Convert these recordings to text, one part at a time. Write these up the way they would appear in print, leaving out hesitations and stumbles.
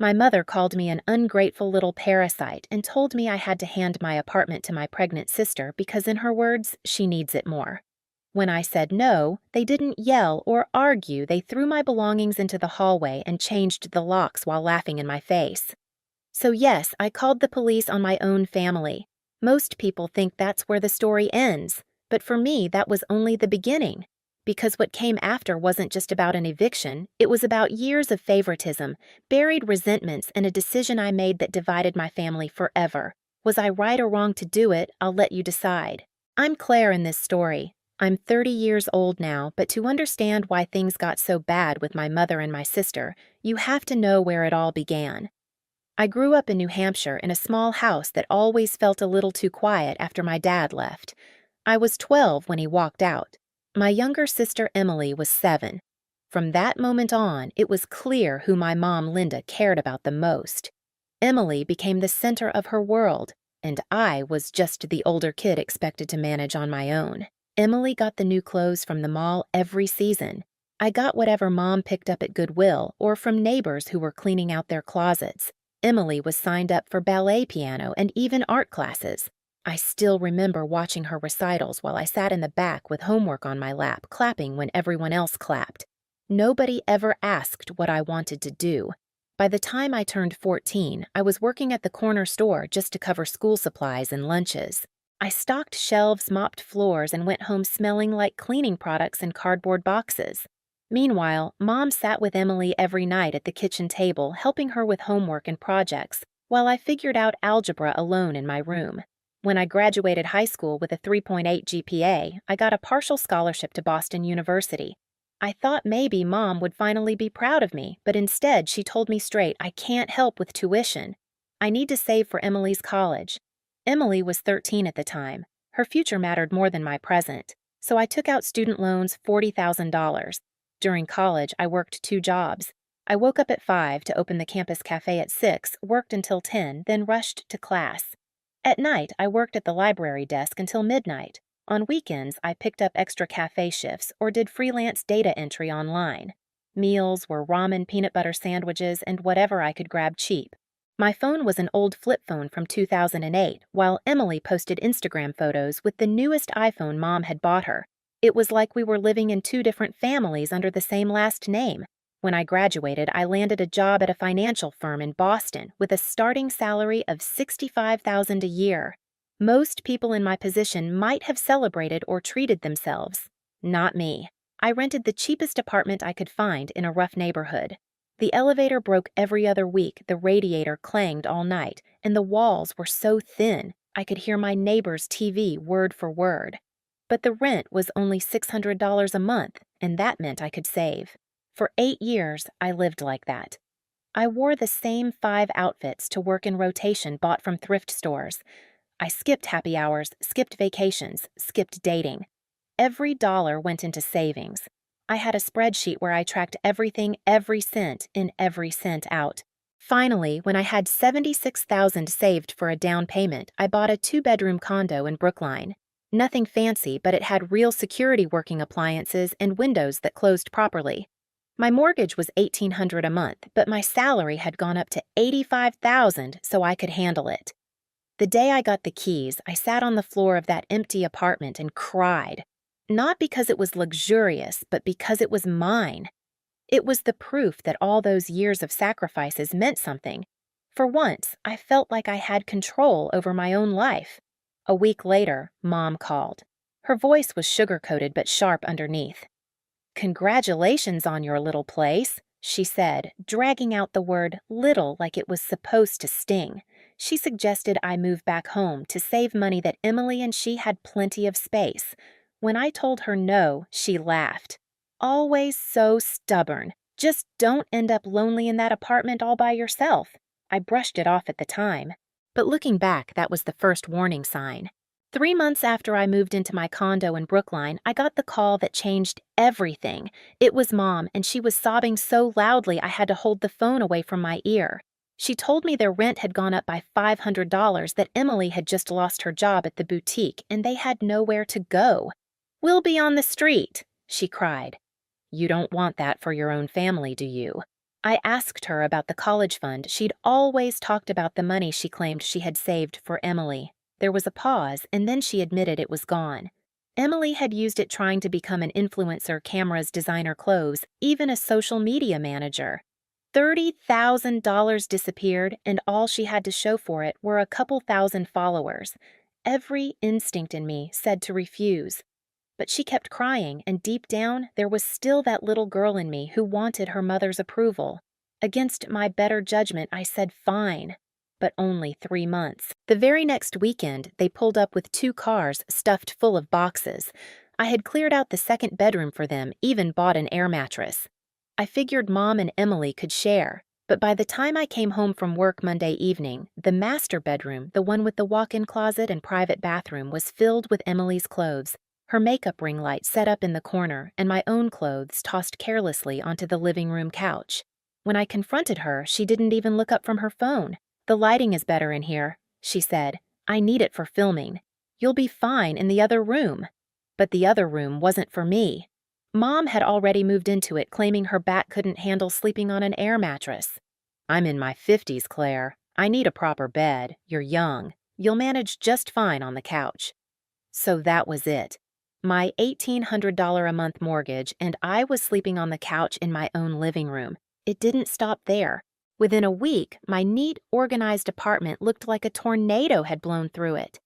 My mother called me an ungrateful little parasite and told me I had to hand my apartment to my pregnant sister because, in her words, she needs it more. When I said no, they didn't yell or argue. They threw my belongings into the hallway and changed the locks while laughing in my face. So yes, I called the police on my own family. Most people think that's where the story ends, but for me, that was only the beginning. Because what came after wasn't just about an eviction, it was about years of favoritism, buried resentments, and a decision I made that divided my family forever. Was I right or wrong to do it? I'll let you decide. I'm Claire in this story. I'm 30 years old now, but to understand why things got so bad with my mother and my sister, you have to know where it all began. I grew up in New Hampshire in a small house that always felt a little too quiet after my dad left. I was 12 when he walked out. My younger sister Emily was 7. From that moment on, it was clear who my mom Linda cared about the most. Emily became the center of her world, and I was just the older kid expected to manage on my own. Emily got the new clothes from the mall every season. I got whatever Mom picked up at Goodwill or from neighbors who were cleaning out their closets. Emily was signed up for ballet piano and even art classes. I still remember watching her recitals while I sat in the back with homework on my lap, clapping when everyone else clapped. Nobody ever asked what I wanted to do. By the time I turned 14, I was working at the corner store just to cover school supplies and lunches. I stocked shelves, mopped floors, and went home smelling like cleaning products in cardboard boxes. Meanwhile, Mom sat with Emily every night at the kitchen table, helping her with homework and projects, while I figured out algebra alone in my room. When I graduated high school with a 3.8 GPA, I got a partial scholarship to Boston University. I thought maybe Mom would finally be proud of me, but instead she told me straight I can't help with tuition. I need to save for Emily's college. Emily was 13 at the time. Her future mattered more than my present, so I took out student loans, $40,000. During college, I worked 2 jobs. I woke up at 5 to open the campus cafe at 6, worked until 10, then rushed to class. At night, I worked at the library desk until midnight. On weekends, I picked up extra cafe shifts or did freelance data entry online. Meals were ramen peanut butter sandwiches and whatever I could grab cheap. My phone was an old flip phone from 2008, while Emily posted Instagram photos with the newest iPhone Mom had bought her. It was like we were living in 2 different families under the same last name. When I graduated, I landed a job at a financial firm in Boston with a starting salary of $65,000 a year. Most people in my position might have celebrated or treated themselves. Not me. I rented the cheapest apartment I could find in a rough neighborhood. The elevator broke every other week, the radiator clanged all night, and the walls were so thin I could hear my neighbor's TV word for word. But the rent was only $600 a month, and that meant I could save. For 8 years, I lived like that. I wore the same 5 outfits to work in rotation bought from thrift stores. I skipped happy hours, skipped vacations, skipped dating. Every dollar went into savings. I had a spreadsheet where I tracked everything, every cent in, every cent out. Finally, when I had $76,000 saved for a down payment, I bought a 2-bedroom condo in Brookline. Nothing fancy, but it had real security working appliances and windows that closed properly. My mortgage was $1,800 a month, but my salary had gone up to $85,000 so I could handle it. The day I got the keys, I sat on the floor of that empty apartment and cried. Not because it was luxurious, but because it was mine. It was the proof that all those years of sacrifices meant something. For once, I felt like I had control over my own life. A week later, Mom called. Her voice was sugar-coated but sharp underneath. "Congratulations on your little place," she said, dragging out the word little like it was supposed to sting. She suggested I move back home to save money that Emily and she had plenty of space. When I told her no, she laughed. "Always so stubborn. Just don't end up lonely in that apartment all by yourself." I brushed it off at the time. But looking back, that was the first warning sign. 3 months after I moved into my condo in Brookline, I got the call that changed everything. It was Mom, and she was sobbing so loudly I had to hold the phone away from my ear. She told me their rent had gone up by $500, that Emily had just lost her job at the boutique, and they had nowhere to go. "We'll be on the street," she cried. "You don't want that for your own family, do you?" I asked her about the college fund. She'd always talked about the money she claimed she had saved for Emily. There was a pause, and then she admitted it was gone. Emily had used it trying to become an influencer, cameras, designer clothes, even a social media manager. $30,000 disappeared, and all she had to show for it were a couple thousand followers. Every instinct in me said to refuse. But she kept crying, and deep down, there was still that little girl in me who wanted her mother's approval. Against my better judgment, I said fine. But only 3 months. The very next weekend, they pulled up with 2 cars stuffed full of boxes. I had cleared out the second bedroom for them, even bought an air mattress. I figured Mom and Emily could share. But by the time I came home from work Monday evening, the master bedroom, the one with the walk-in closet and private bathroom, was filled with Emily's clothes. Her makeup ring light set up in the corner, and my own clothes tossed carelessly onto the living room couch. When I confronted her, she didn't even look up from her phone. "The lighting is better in here," she said. "I need it for filming. You'll be fine in the other room." But the other room wasn't for me. Mom had already moved into it, claiming her back couldn't handle sleeping on an air mattress. "I'm in my 50s, Claire. I need a proper bed. You're young. You'll manage just fine on the couch." So that was it. My $1,800 a month mortgage, and I was sleeping on the couch in my own living room. It didn't stop there. Within a week, my neat, organized apartment looked like a tornado had blown through it.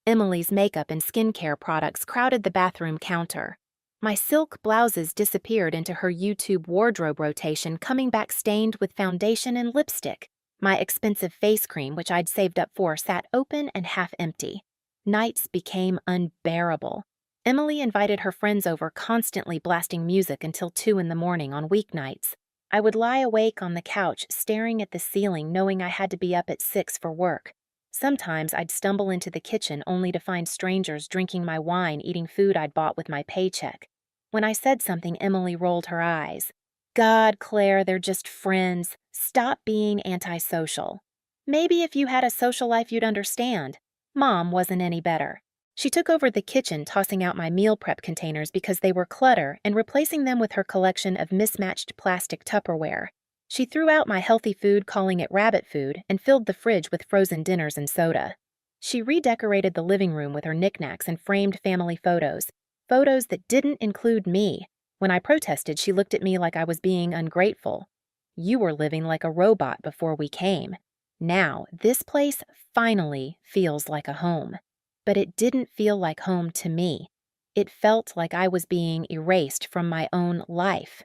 Emily's makeup and skincare products crowded the bathroom counter. My silk blouses disappeared into her YouTube wardrobe rotation, coming back stained with foundation and lipstick. My expensive face cream, which I'd saved up for, sat open and half empty. Nights became unbearable. Emily invited her friends over, constantly blasting music until 2 in the morning on weeknights. I would lie awake on the couch, staring at the ceiling, knowing I had to be up at 6 for work. Sometimes I'd stumble into the kitchen only to find strangers drinking my wine, eating food I'd bought with my paycheck. When I said something, Emily rolled her eyes. "God, Claire, they're just friends. Stop being antisocial." Maybe if you had a social life you'd understand. Mom wasn't any better. She took over the kitchen, tossing out my meal prep containers because they were clutter and replacing them with her collection of mismatched plastic Tupperware. She threw out my healthy food, calling it rabbit food, and filled the fridge with frozen dinners and soda. She redecorated the living room with her knickknacks and framed family photos that didn't include me. When I protested, she looked at me like I was being ungrateful. "You were living like a robot before we came. Now, this place finally feels like a home." But it didn't feel like home to me. It felt like I was being erased from my own life.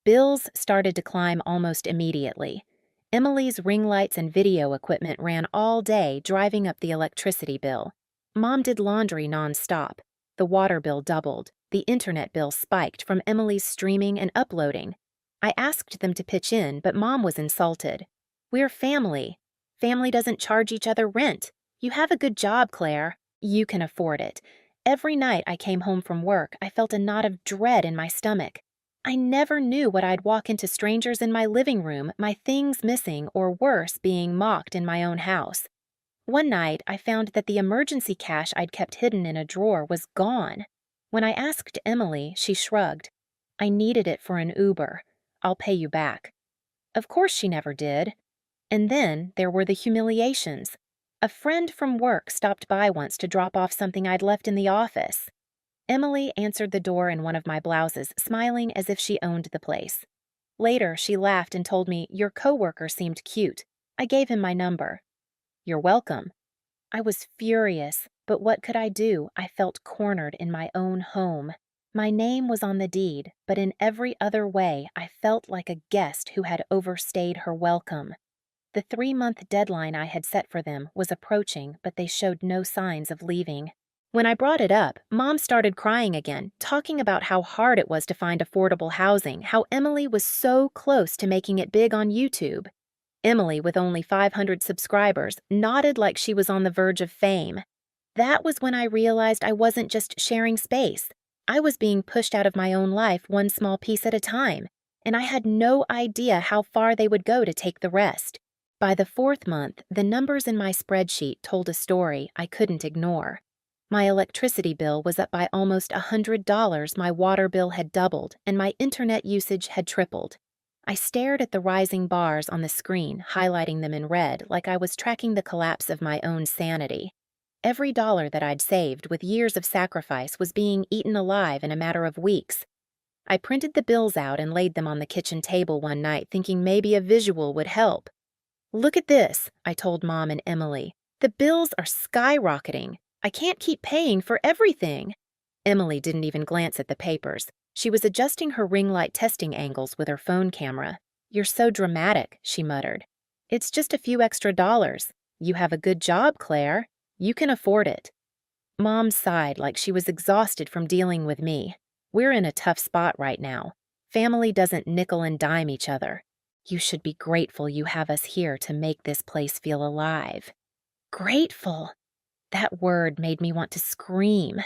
Bills started to climb almost immediately. Emily's ring lights and video equipment ran all day, driving up the electricity bill. Mom did laundry nonstop. The water bill doubled. The internet bill spiked from Emily's streaming and uploading. I asked them to pitch in, but Mom was insulted. "We're family. Family doesn't charge each other rent. You have a good job, Claire. You can afford it." Every night I came home from work, I felt a knot of dread in my stomach. I never knew what I'd walk into strangers in my living room, my things missing, or worse, being mocked in my own house. One night, I found that the emergency cash I'd kept hidden in a drawer was gone. When I asked Emily, she shrugged. "I needed it for an Uber. I'll pay you back." Of course she never did. And then there were the humiliations. A friend from work stopped by once to drop off something I'd left in the office. Emily answered the door in one of my blouses, smiling as if she owned the place. Later, she laughed and told me, "Your coworker seemed cute." I gave him my number. "You're welcome." I was furious, but what could I do? I felt cornered in my own home. My name was on the deed, but in every other way, I felt like a guest who had overstayed her welcome. The 3-month deadline I had set for them was approaching, but they showed no signs of leaving. When I brought it up, Mom started crying again, talking about how hard it was to find affordable housing, how Emily was so close to making it big on YouTube. Emily, with only 500 subscribers, nodded like she was on the verge of fame. That was when I realized I wasn't just sharing space. I was being pushed out of my own life one small piece at a time, and I had no idea how far they would go to take the rest. By the 4th month, the numbers in my spreadsheet told a story I couldn't ignore. My electricity bill was up by almost $100, my water bill had doubled, and my internet usage had tripled. I stared at the rising bars on the screen, highlighting them in red, like I was tracking the collapse of my own sanity. Every dollar that I'd saved with years of sacrifice was being eaten alive in a matter of weeks. I printed the bills out and laid them on the kitchen table one night, thinking maybe a visual would help. "Look at this," I told Mom and Emily. "The bills are skyrocketing. I can't keep paying for everything." Emily didn't even glance at the papers. She was adjusting her ring light testing angles with her phone camera. "You're so dramatic," she muttered. "It's just a few extra dollars. You have a good job, Claire. You can afford it." Mom sighed like she was exhausted from dealing with me. "We're in a tough spot right now. Family doesn't nickel and dime each other. You should be grateful you have us here to make this place feel alive." Grateful! That word made me want to scream.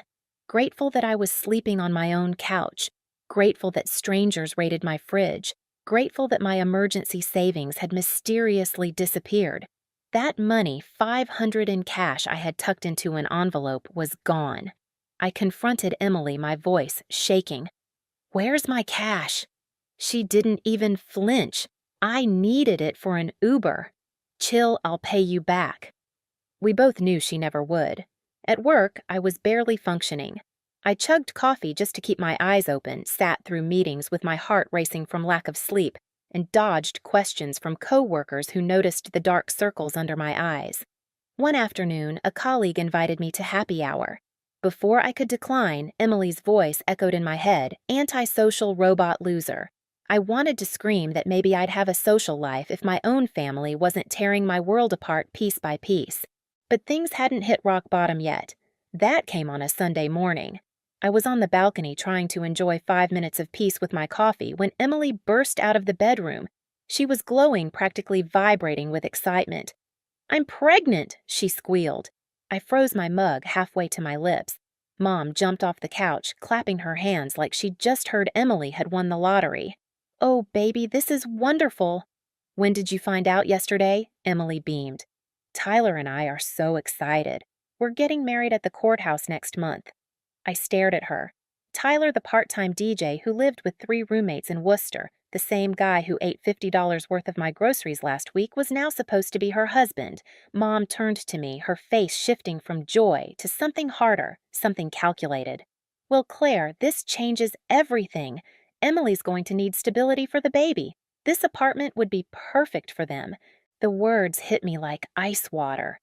Grateful that I was sleeping on my own couch. Grateful that strangers raided my fridge. Grateful that my emergency savings had mysteriously disappeared. That money, $500 in cash I had tucked into an envelope, was gone. I confronted Emily, my voice shaking. "Where's my cash?" She didn't even flinch. "I needed it for an Uber." "Chill, I'll pay you back." We both knew she never would. At work, I was barely functioning. I chugged coffee just to keep my eyes open, sat through meetings with my heart racing from lack of sleep, and dodged questions from coworkers who noticed the dark circles under my eyes. One afternoon, a colleague invited me to happy hour. Before I could decline, Emily's voice echoed in my head, "Antisocial robot loser." I wanted to scream that maybe I'd have a social life if my own family wasn't tearing my world apart piece by piece. But things hadn't hit rock bottom yet. That came on a Sunday morning. I was on the balcony trying to enjoy 5 minutes of peace with my coffee when Emily burst out of the bedroom. She was glowing, practically vibrating with excitement. "I'm pregnant," she squealed. I froze my mug halfway to my lips. Mom jumped off the couch, clapping her hands like she'd just heard Emily had won the lottery. "Oh, baby, this is wonderful." "When did you find out yesterday?" Emily beamed. "Tyler and I are so excited. We're getting married at the courthouse next month." I stared at her. Tyler, the part-time DJ who lived with 3 roommates in Worcester, the same guy who ate $50 worth of my groceries last week, was now supposed to be her husband. Mom turned to me, her face shifting from joy to something harder, something calculated. "Well, Claire, this changes everything. Emily's going to need stability for the baby. This apartment would be perfect for them." The words hit me like ice water.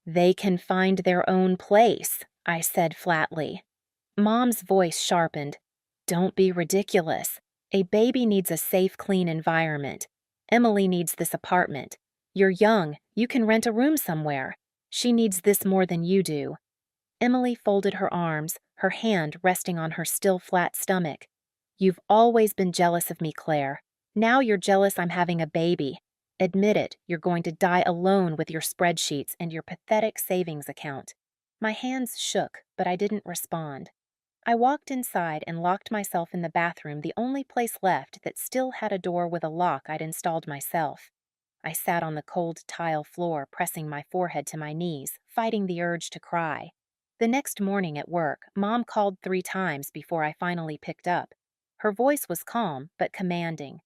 "They can find their own place," I said flatly. Mom's voice sharpened. "Don't be ridiculous. A baby needs a safe, clean environment. Emily needs this apartment. You're young. You can rent a room somewhere. She needs this more than you do." Emily folded her arms, her hand resting on her still flat stomach. "You've always been jealous of me, Claire. Now you're jealous I'm having a baby. Admit it, you're going to die alone with your spreadsheets and your pathetic savings account." My hands shook, but I didn't respond. I walked inside and locked myself in the bathroom, the only place left that still had a door with a lock I'd installed myself. I sat on the cold tile floor, pressing my forehead to my knees, fighting the urge to cry. The next morning at work, Mom called 3 times before I finally picked up. Her voice was calm, but commanding.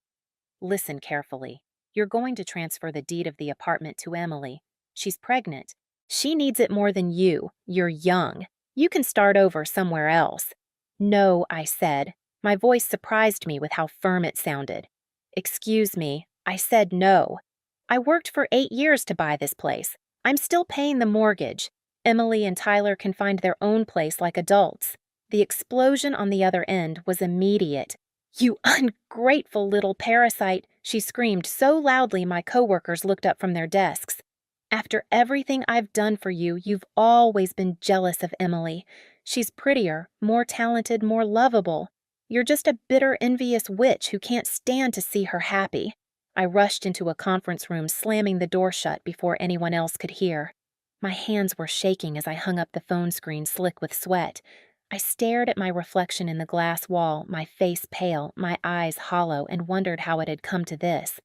"Listen carefully. You're going to transfer the deed of the apartment to Emily. She's pregnant. She needs it more than you. You're young. You can start over somewhere else." "No," I said. My voice surprised me with how firm it sounded. "Excuse me, I said no. I worked for 8 years to buy this place. I'm still paying the mortgage. Emily and Tyler can find their own place like adults." The explosion on the other end was immediate. "You ungrateful little parasite," she screamed so loudly my coworkers looked up from their desks. "After everything I've done for you, you've always been jealous of Emily. She's prettier, more talented, more lovable. You're just a bitter, envious witch who can't stand to see her happy." I rushed into a conference room, slamming the door shut before anyone else could hear. My hands were shaking as I hung up the phone screen, slick with sweat. I stared at my reflection in the glass wall, my face pale, my eyes hollow, and wondered how it had come to this.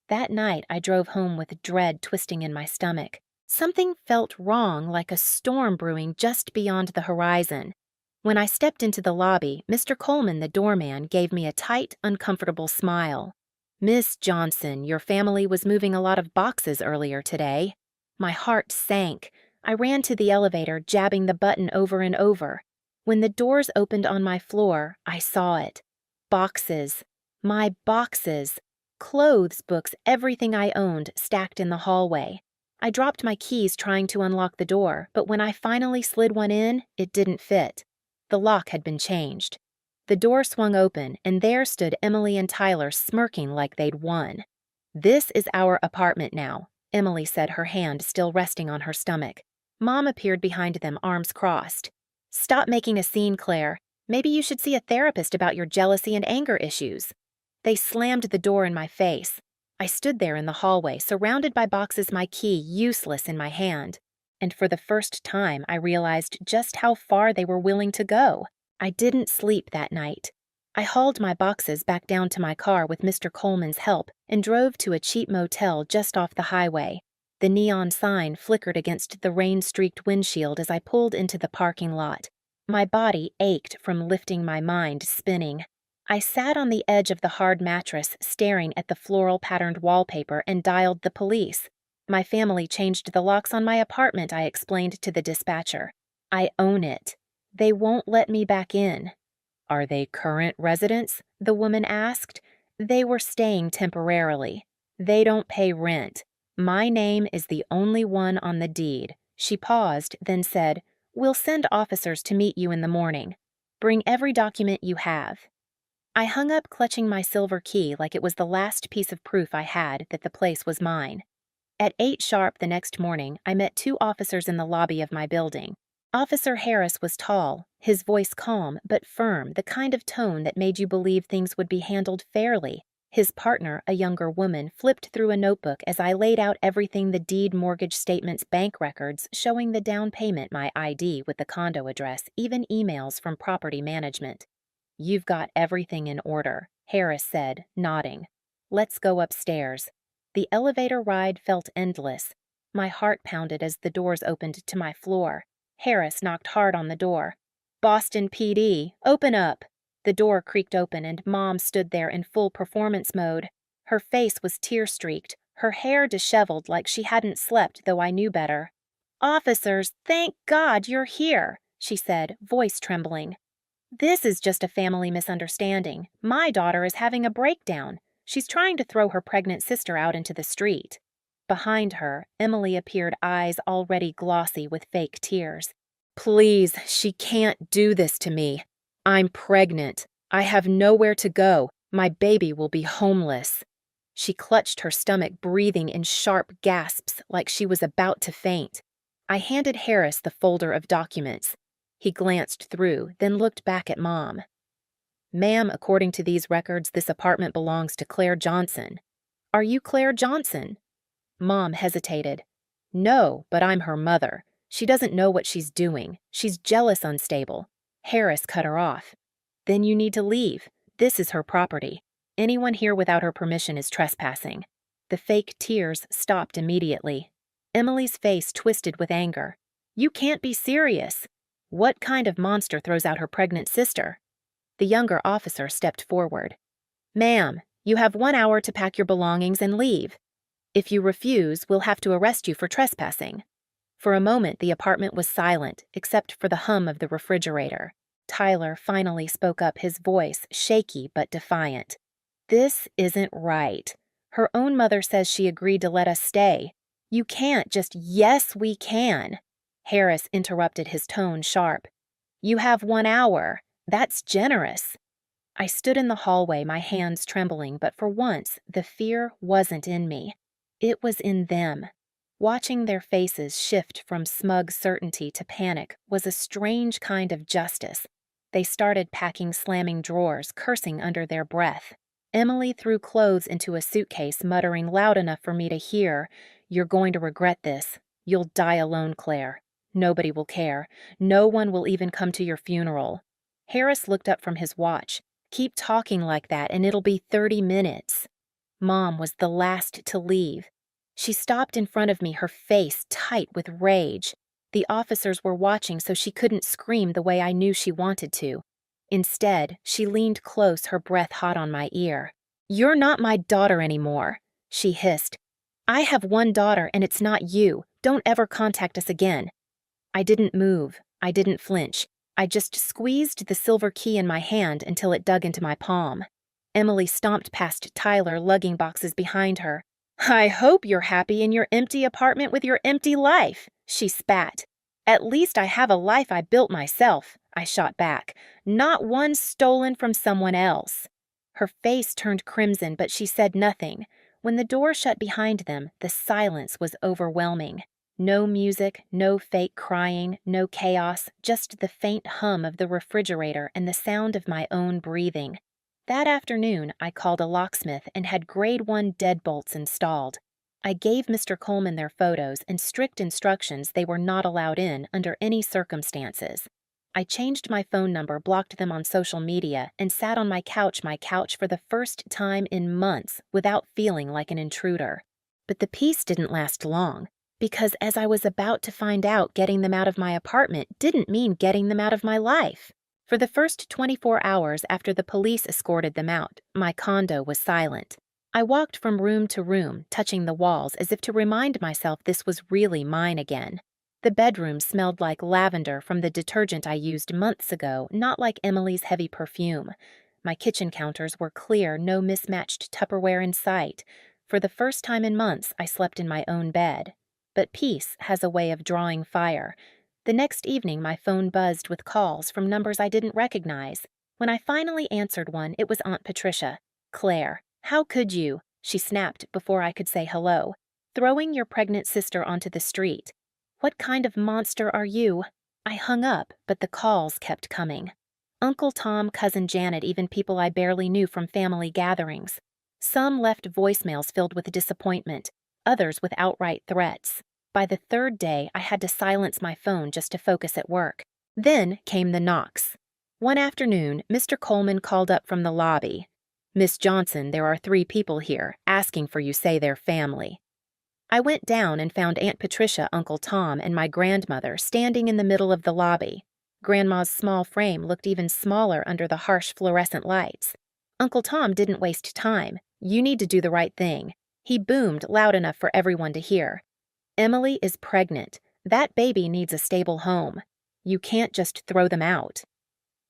That night, I drove home with dread twisting in my stomach. Something felt wrong, like a storm brewing just beyond the horizon. When I stepped into the lobby, Mr. Coleman, the doorman, gave me a tight, uncomfortable smile. Miss Johnson, your family was moving a lot of boxes earlier today. My heart sank. I ran to the elevator, jabbing the button over and over. When the doors opened on my floor, I saw it. Boxes. My boxes. Clothes, books, everything I owned stacked in the hallway. I dropped my keys trying to unlock the door, but when I finally slid one in, it didn't fit. The lock had been changed. The door swung open, and there stood Emily and Tyler smirking like they'd won. "This is our apartment now," Emily said, her hand still resting on her stomach. Mom appeared behind them, arms crossed. "Stop making a scene, Claire. Maybe you should see a therapist about your jealousy and anger issues." They slammed the door in my face. I stood there in the hallway, surrounded by boxes, my key useless in my hand. And for the first time, I realized just how far they were willing to go. I didn't sleep that night. I hauled my boxes back down to my car with Mr. Coleman's help and drove to a cheap motel just off the highway. The neon sign flickered against the rain-streaked windshield as I pulled into the parking lot. My body ached from lifting my mind spinning. I sat on the edge of the hard mattress, staring at the floral-patterned wallpaper, and dialed the police. "My family changed the locks on my apartment," I explained to the dispatcher. "I own it. They won't let me back in." "Are they current residents?" the woman asked. "They were staying temporarily. They don't pay rent. My name is the only one on the deed." She paused, then said, "We'll send officers to meet you in the morning. Bring every document you have." I hung up, clutching my silver key like it was the last piece of proof I had that the place was mine. At 8 sharp the next morning, I met 2 officers in the lobby of my building. Officer Harris was tall, his voice calm but firm, the kind of tone that made you believe things would be handled fairly. His partner, a younger woman, flipped through a notebook as I laid out everything: the deed, mortgage statements, bank records, showing the down payment, my ID with the condo address, even emails from property management. "You've got everything in order," Harris said, nodding. "Let's go upstairs." The elevator ride felt endless. My heart pounded as the doors opened to my floor. Harris knocked hard on the door. "Boston PD, open up." The door creaked open and Mom stood there in full performance mode. Her face was tear-streaked, her hair disheveled like she hadn't slept, though I knew better. "Officers, thank God you're here," she said, voice trembling. "This is just a family misunderstanding. My daughter is having a breakdown. She's trying to throw her pregnant sister out into the street." Behind her, Emily appeared, eyes already glossy with fake tears. "Please, she can't do this to me. I'm pregnant. I have nowhere to go. My baby will be homeless." She clutched her stomach, breathing in sharp gasps like she was about to faint. I handed Harris the folder of documents. He glanced through, then looked back at Mom. "Ma'am, according to these records, this apartment belongs to Claire Johnson." "Are you Claire Johnson?" Mom hesitated. "No, but I'm her mother. She doesn't know what she's doing. She's jealous, unstable." Harris cut her off. "Then you need to leave. This is her property. Anyone here without her permission is trespassing." The fake tears stopped immediately. Emily's face twisted with anger. "You can't be serious. What kind of monster throws out her pregnant sister?" The younger officer stepped forward. "Ma'am, you have 1 hour to pack your belongings and leave. If you refuse, we'll have to arrest you for trespassing." For a moment, the apartment was silent, except for the hum of the refrigerator. Tyler finally spoke up, his voice shaky but defiant. "This isn't right. Her own mother says she agreed to let us stay. You can't just, 'Yes, we can.'" Harris interrupted, his tone sharp. "You have 1 hour. That's generous." I stood in the hallway, my hands trembling, but for once, the fear wasn't in me. It was in them. Watching their faces shift from smug certainty to panic was a strange kind of justice. They started packing, slamming drawers, cursing under their breath. Emily threw clothes into a suitcase, muttering loud enough for me to hear, "You're going to regret this. You'll die alone, Claire. Nobody will care. No one will even come to your funeral." Harris looked up from his watch. "Keep talking like that and it'll be 30 minutes. Mom was the last to leave. She stopped in front of me, her face tight with rage. The officers were watching, so she couldn't scream the way I knew she wanted to. Instead, she leaned close, her breath hot on my ear. "You're not my daughter anymore," she hissed. "I have one daughter and it's not you. Don't ever contact us again." I didn't move. I didn't flinch. I just squeezed the silver key in my hand until it dug into my palm. Emily stomped past Tyler, lugging boxes behind her. "I hope you're happy in your empty apartment with your empty life," she spat. "At least I have a life I built myself," I shot back. "Not one stolen from someone else." Her face turned crimson, but she said nothing. When the door shut behind them, the silence was overwhelming. No music, no fake crying, no chaos, just the faint hum of the refrigerator and the sound of my own breathing. That afternoon, I called a locksmith and had grade 1 deadbolts installed. I gave Mr. Coleman their photos and strict instructions they were not allowed in under any circumstances. I changed my phone number, blocked them on social media, and sat on my couch for the first time in months without feeling like an intruder. But the peace didn't last long, because as I was about to find out, getting them out of my apartment didn't mean getting them out of my life. For the first 24 hours after the police escorted them out, my condo was silent. I walked from room to room, touching the walls as if to remind myself this was really mine again. The bedroom smelled like lavender from the detergent I used months ago, not like Emily's heavy perfume. My kitchen counters were clear, no mismatched Tupperware in sight. For the first time in months, I slept in my own bed. But peace has a way of drawing fire. The next evening, my phone buzzed with calls from numbers I didn't recognize. When I finally answered one, it was Aunt Patricia. "Claire, how could you?" she snapped before I could say hello. "Throwing your pregnant sister onto the street. What kind of monster are you?" I hung up, but the calls kept coming. Uncle Tom, Cousin Janet, even people I barely knew from family gatherings. Some left voicemails filled with disappointment, others with outright threats. By the third day, I had to silence my phone just to focus at work. Then came the knocks. One afternoon, Mr. Coleman called up from the lobby. "Miss Johnson, there are 3 people here, asking for you, say they're family." I went down and found Aunt Patricia, Uncle Tom, and my grandmother standing in the middle of the lobby. Grandma's small frame looked even smaller under the harsh fluorescent lights. Uncle Tom didn't waste time. "You need to do the right thing." He boomed loud enough for everyone to hear. "Emily is pregnant. That baby needs a stable home. You can't just throw them out."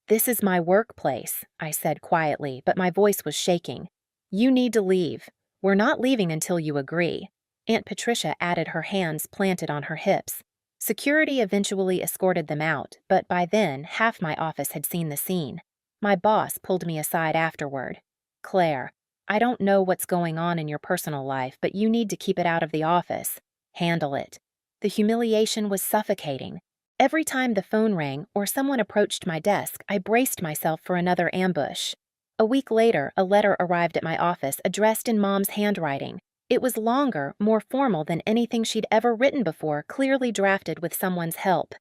"This is my workplace," I said quietly, but my voice was shaking. "You need to leave. We're not leaving until you agree." Aunt Patricia added, her hands planted on her hips. Security eventually escorted them out, but by then, half my office had seen the scene. My boss pulled me aside afterward. "Claire, I don't know what's going on in your personal life, but you need to keep it out of the office. Handle it." The humiliation was suffocating. Every time the phone rang or someone approached my desk, I braced myself for another ambush. A week later, a letter arrived at my office addressed in Mom's handwriting. It was longer, more formal than anything she'd ever written before, clearly drafted with someone's help.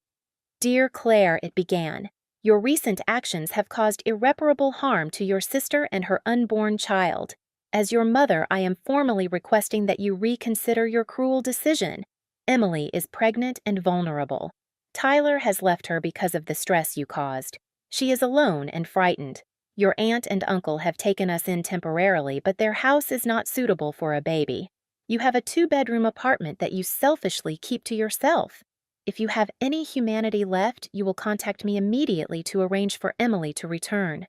"Dear Claire," it began, "your recent actions have caused irreparable harm to your sister and her unborn child. As your mother, I am formally requesting that you reconsider your cruel decision. Emily is pregnant and vulnerable. Tyler has left her because of the stress you caused. She is alone and frightened. Your aunt and uncle have taken us in temporarily, but their house is not suitable for a baby. You have a 2-bedroom apartment that you selfishly keep to yourself. If you have any humanity left, you will contact me immediately to arrange for Emily to return.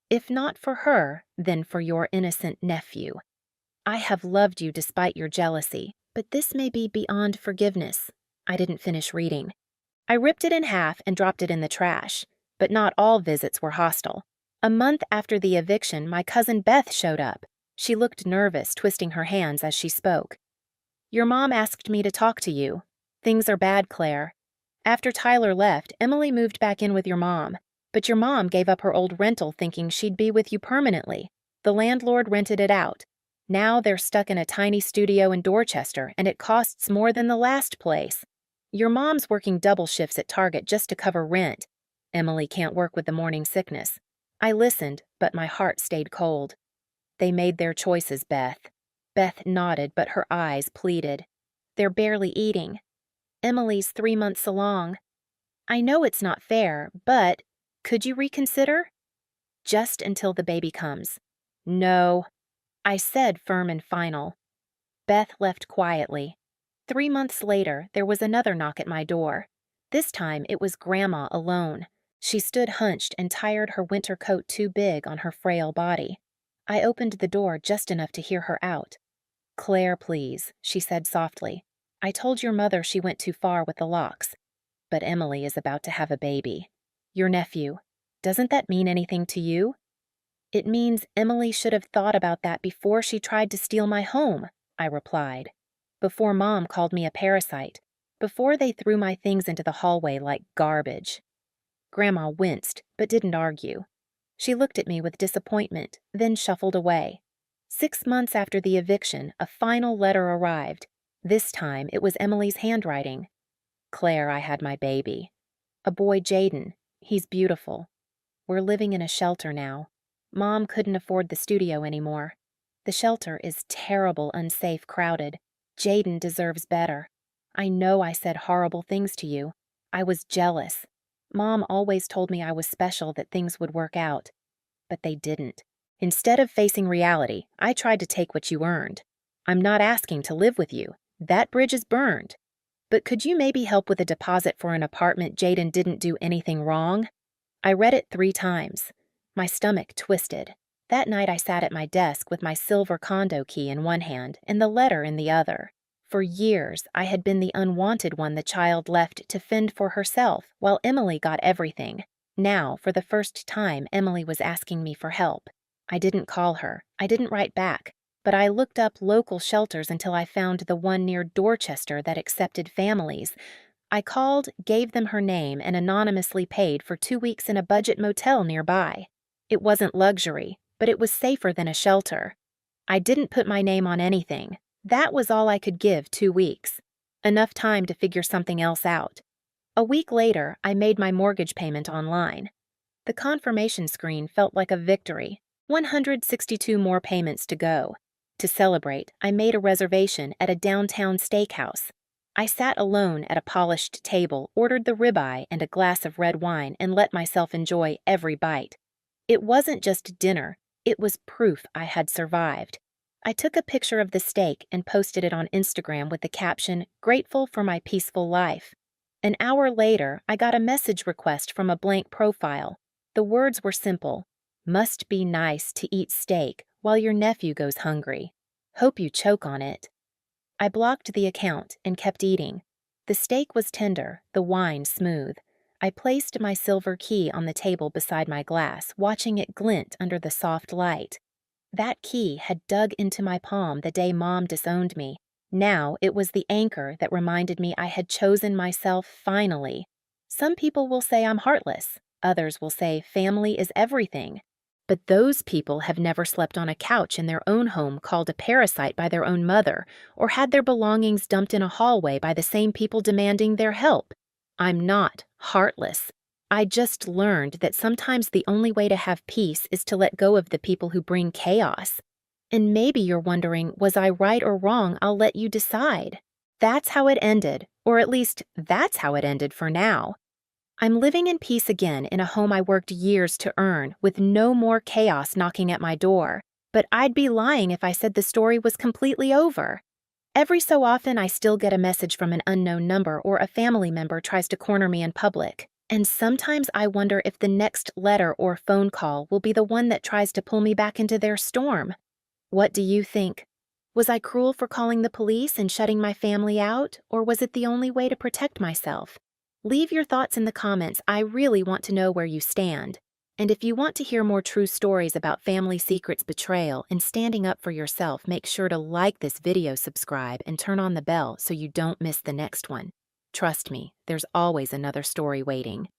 If not for her, then for your innocent nephew. I have loved you despite your jealousy, but this may be beyond forgiveness." I didn't finish reading. I ripped it in half and dropped it in the trash. But not all visits were hostile. A month after the eviction, my cousin Beth showed up. She looked nervous, twisting her hands as she spoke. "Your mom asked me to talk to you. Things are bad, Claire. After Tyler left, Emily moved back in with your mom. But your mom gave up her old rental thinking she'd be with you permanently. The landlord rented it out. Now they're stuck in a tiny studio in Dorchester, and it costs more than the last place. Your mom's working double shifts at Target just to cover rent. Emily can't work with the morning sickness." I listened, but my heart stayed cold. "They made their choices, Beth." Beth nodded, but her eyes pleaded. "They're barely eating. Emily's 3 months along. I know it's not fair, but could you reconsider?" "Just until the baby comes." "No." I said, firm and final. Beth left quietly. 3 months later, there was another knock at my door. This time, it was Grandma alone. She stood hunched and tired, her winter coat too big on her frail body. I opened the door just enough to hear her out. "Claire, please," she said softly. "I told your mother she went too far with the locks. But Emily is about to have a baby. Your nephew. Doesn't that mean anything to you?" "It means Emily should have thought about that before she tried to steal my home," I replied. "Before Mom called me a parasite. Before they threw my things into the hallway like garbage." Grandma winced, but didn't argue. She looked at me with disappointment, then shuffled away. 6 months after the eviction, a final letter arrived. This time, it was Emily's handwriting. "Claire, I had my baby. A boy, Jaden. He's beautiful. We're living in a shelter now. Mom couldn't afford the studio anymore. The shelter is terrible, unsafe, crowded. Jaden deserves better. I know I said horrible things to you. I was jealous. Mom always told me I was special, that things would work out. But they didn't. Instead of facing reality, I tried to take what you earned. I'm not asking to live with you. That bridge is burned. But could you maybe help with a deposit for an apartment? Jaden didn't do anything wrong." I read it 3 times. My stomach twisted. That night I sat at my desk with my silver condo key in one hand and the letter in the other. For years, I had been the unwanted one the child left to fend for herself, while Emily got everything. Now, for the first time, Emily was asking me for help. I didn't call her. I didn't write back. But I looked up local shelters until I found the one near Dorchester that accepted families. I called, gave them her name, and anonymously paid for 2 weeks in a budget motel nearby. It wasn't luxury, but it was safer than a shelter. I didn't put my name on anything. That was all I could give, 2 weeks. Enough time to figure something else out. A week later, I made my mortgage payment online. The confirmation screen felt like a victory. 162 more payments to go. To celebrate, I made a reservation at a downtown steakhouse. I sat alone at a polished table, ordered the ribeye and a glass of red wine, and let myself enjoy every bite. It wasn't just dinner, it was proof I had survived. I took a picture of the steak and posted it on Instagram with the caption, "Grateful for my peaceful life." An hour later, I got a message request from a blank profile. The words were simple: "Must be nice to eat steak while your nephew goes hungry. Hope you choke on it." I blocked the account and kept eating. The steak was tender, the wine smooth. I placed my silver key on the table beside my glass, watching it glint under the soft light. That key had dug into my palm the day Mom disowned me. Now it was the anchor that reminded me I had chosen myself finally. Some people will say I'm heartless. Others will say family is everything. But those people have never slept on a couch in their own home called a parasite by their own mother, or had their belongings dumped in a hallway by the same people demanding their help. I'm not heartless. I just learned that sometimes the only way to have peace is to let go of the people who bring chaos. And maybe you're wondering, was I right or wrong? I'll let you decide. That's how it ended, or at least that's how it ended for now. I'm living in peace again in a home I worked years to earn, with no more chaos knocking at my door. But I'd be lying if I said the story was completely over. Every so often, I still get a message from an unknown number, or a family member tries to corner me in public. And sometimes I wonder if the next letter or phone call will be the one that tries to pull me back into their storm. What do you think? Was I cruel for calling the police and shutting my family out, or was it the only way to protect myself? Leave your thoughts in the comments. I really want to know where you stand. And if you want to hear more true stories about family secrets, betrayal, and standing up for yourself, make sure to like this video, subscribe, and turn on the bell so you don't miss the next one. Trust me, there's always another story waiting.